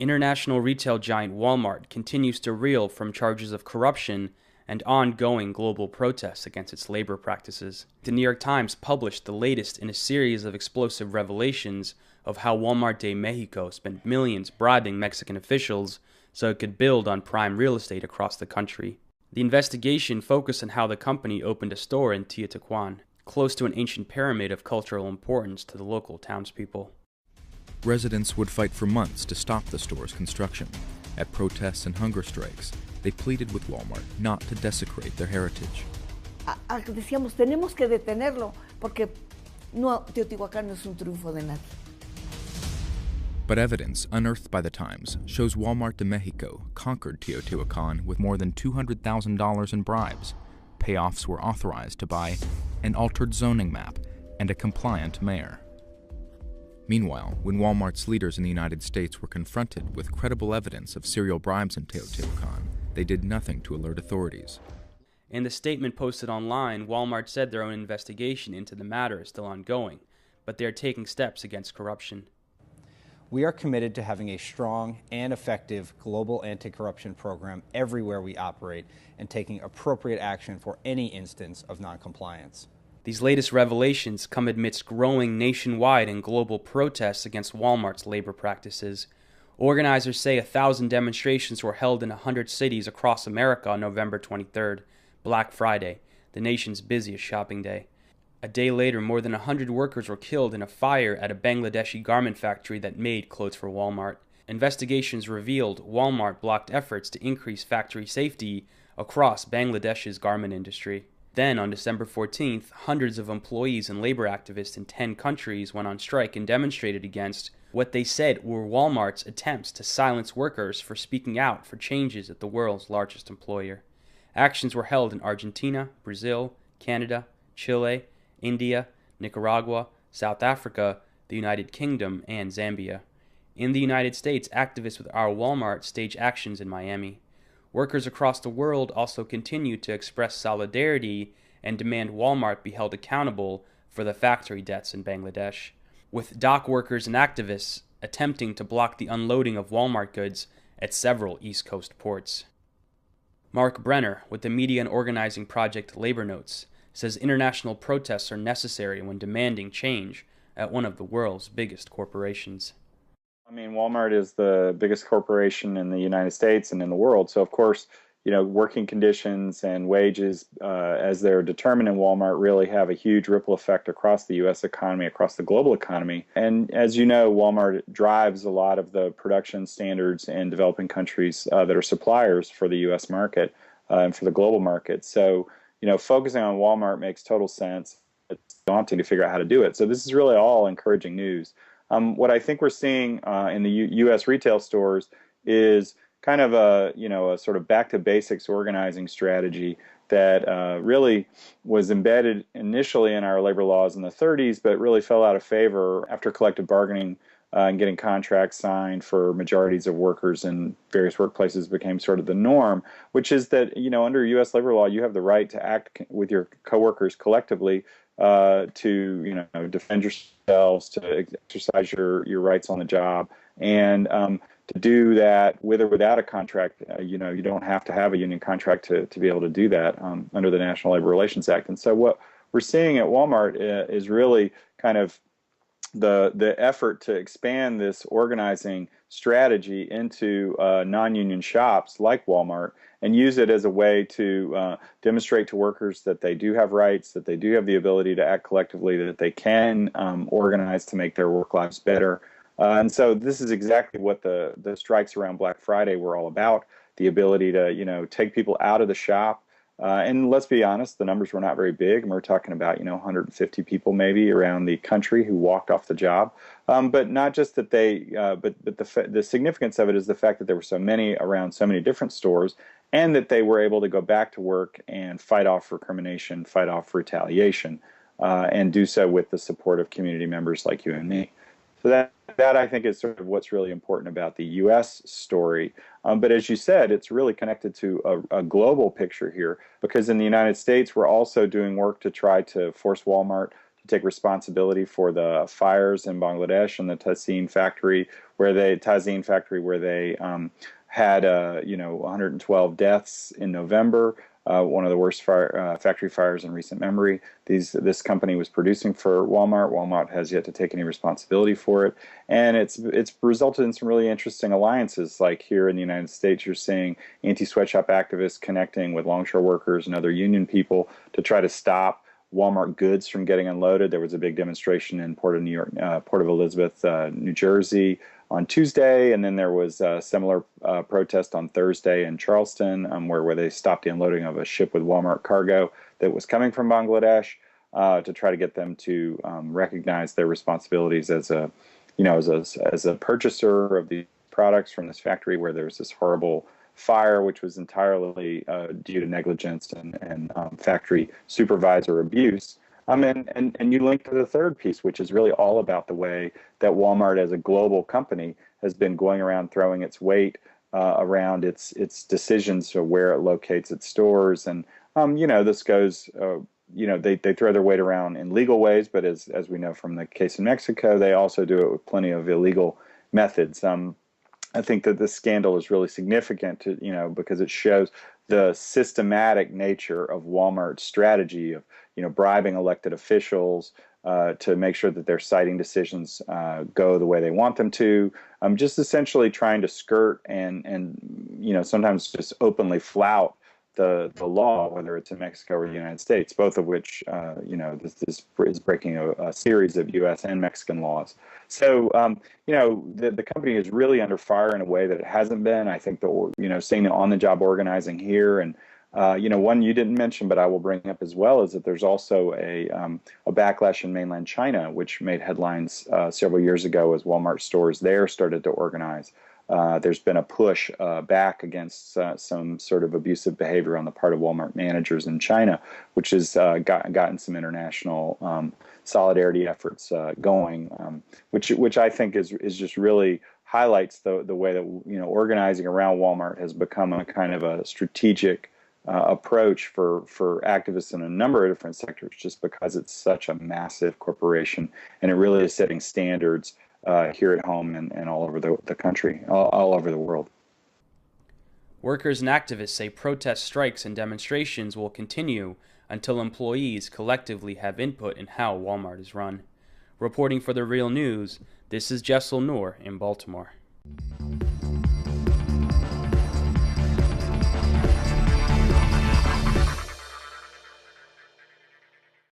International retail giant Walmart continues to reel from charges of corruption and ongoing global protests against its labor practices. The New York Times published the latest in a series of explosive revelations of how Walmart de Mexico spent millions bribing Mexican officials so it could build on prime real estate across the country. The investigation focused on how the company opened a store in Teotihuacan, close to an ancient pyramid of cultural importance to the local townspeople. Residents would fight for months to stop the store's construction. At protests and hunger strikes, they pleaded with Walmart not to desecrate their heritage. Decíamos, tenemos que detenerlo, porque no, Teotihuacán no es un triunfo de nadie. But evidence unearthed by the Times shows Walmart de Mexico conquered Teotihuacan with more than $200,000 in bribes. Payoffs were authorized to buy an altered zoning map and a compliant mayor. Meanwhile, when Walmart's leaders in the United States were confronted with credible evidence of serial bribes in Teotihuacan, they did nothing to alert authorities. In the statement posted online, Walmart said their own investigation into the matter is still ongoing, but they are taking steps against corruption. We are committed to having a strong and effective global anti-corruption program everywhere we operate and taking appropriate action for any instance of noncompliance. These latest revelations come amidst growing nationwide and global protests against Walmart's labor practices. Organizers say 1,000 demonstrations were held in 100 cities across America on November 23rd, Black Friday, the nation's busiest shopping day. A day later, more than 100 workers were killed in a fire at a Bangladeshi garment factory that made clothes for Walmart. Investigations revealed Walmart blocked efforts to increase factory safety across Bangladesh's garment industry. Then, on December 14th, hundreds of employees and labor activists in 10 countries went on strike and demonstrated against what they said were Walmart's attempts to silence workers for speaking out for changes at the world's largest employer. Actions were held in Argentina, Brazil, Canada, Chile, India, Nicaragua, South Africa, the United Kingdom, and Zambia. In the United States, activists with Our Walmart staged actions in Miami. Workers across the world also continue to express solidarity and demand Walmart be held accountable for the factory deaths in Bangladesh, with dock workers and activists attempting to block the unloading of Walmart goods at several East Coast ports. Mark Brenner, with the media and organizing project Labor Notes, says international protests are necessary when demanding change at one of the world's biggest corporations. I mean, Walmart is the biggest corporation in the United States and in the world. So, of course, working conditions and wages as they're determined in Walmart really have a huge ripple effect across the U.S. economy, across the global economy. And as you know, Walmart drives a lot of the production standards in developing countries that are suppliers for the U.S. market and for the global market. So, focusing on Walmart makes total sense. It's daunting to figure out how to do it. So this is really all encouraging news. What I think we're seeing in the U.S. retail stores is kind of a sort of back to basics organizing strategy that really was embedded initially in our labor laws in the 30s, but really fell out of favor after collective bargaining and getting contracts signed for majorities of workers in various workplaces became sort of the norm, which is that, under U.S. labor law, you have the right to act with your coworkers collectively to, defend yourselves, to exercise your rights on the job, and to do that with or without a contract. You don't have to have a union contract to be able to do that under the National Labor Relations Act. And so what we're seeing at Walmart is really kind of the effort to expand this organizing strategy into non-union shops like Walmart and use it as a way to demonstrate to workers that they do have rights, that they do have the ability to act collectively, that they can organize to make their work lives better. And so this is exactly what the strikes around Black Friday were all about, the ability to take people out of the shop. And let's be honest, the numbers were not very big. And we're talking about 150 people maybe around the country who walked off the job. But not just that but the significance of it is the fact that there were so many around so many different stores, and that they were able to go back to work and fight off recrimination, fight off retaliation, and do so with the support of community members like you and me. So that I think is sort of what's really important about the U.S. story. But as you said, it's really connected to a global picture here, because in the United States, we're also doing work to try to force Walmart to take responsibility for the fires in Bangladesh and the Tazeen factory where they had 112 deaths in November. One of the worst factory fires in recent memory. This company was producing for Walmart. Walmart has yet to take any responsibility for it, and it's resulted in some really interesting alliances. Like here in the United States, you're seeing anti-sweatshop activists connecting with longshore workers and other union people to try to stop Walmart goods from getting unloaded. There was a big demonstration in Port of Elizabeth, New Jersey, on Tuesday, and then there was a similar protest on Thursday in Charleston, where they stopped the unloading of a ship with Walmart cargo that was coming from Bangladesh to try to get them to recognize their responsibilities as a purchaser of these products from this factory where there's this horrible fire, which was entirely due to negligence and factory supervisor abuse. And you link to the third piece, which is really all about the way that Walmart as a global company has been going around throwing its weight around its decisions of where it locates its stores. And, this goes, they throw their weight around in legal ways, but as we know from the case in Mexico, they also do it with plenty of illegal methods. I think that this scandal is really significant because it shows the systematic nature of Walmart's strategy of, bribing elected officials to make sure that their siting decisions go the way they want them to. Just essentially trying to skirt and sometimes just openly flout the law, whether it's in Mexico or the United States, both of which, this is breaking a series of U.S. and Mexican laws. So, the company is really under fire in a way that it hasn't been. I think seeing the on-the-job organizing here and, one you didn't mention, but I will bring up as well, is that there's also a backlash in mainland China, which made headlines several years ago as Walmart stores there started to organize. There's been a push back against some sort of abusive behavior on the part of Walmart managers in China, which has gotten some international solidarity efforts going, which I think is just really highlights the way that organizing around Walmart has become a kind of a strategic approach for activists in a number of different sectors, just because it's such a massive corporation and it really is setting standards here at home and all over the country, all over the world. Workers and activists say protest strikes and demonstrations will continue until employees collectively have input in how Walmart is run. Reporting for The Real News, this is Jessel Noor in Baltimore.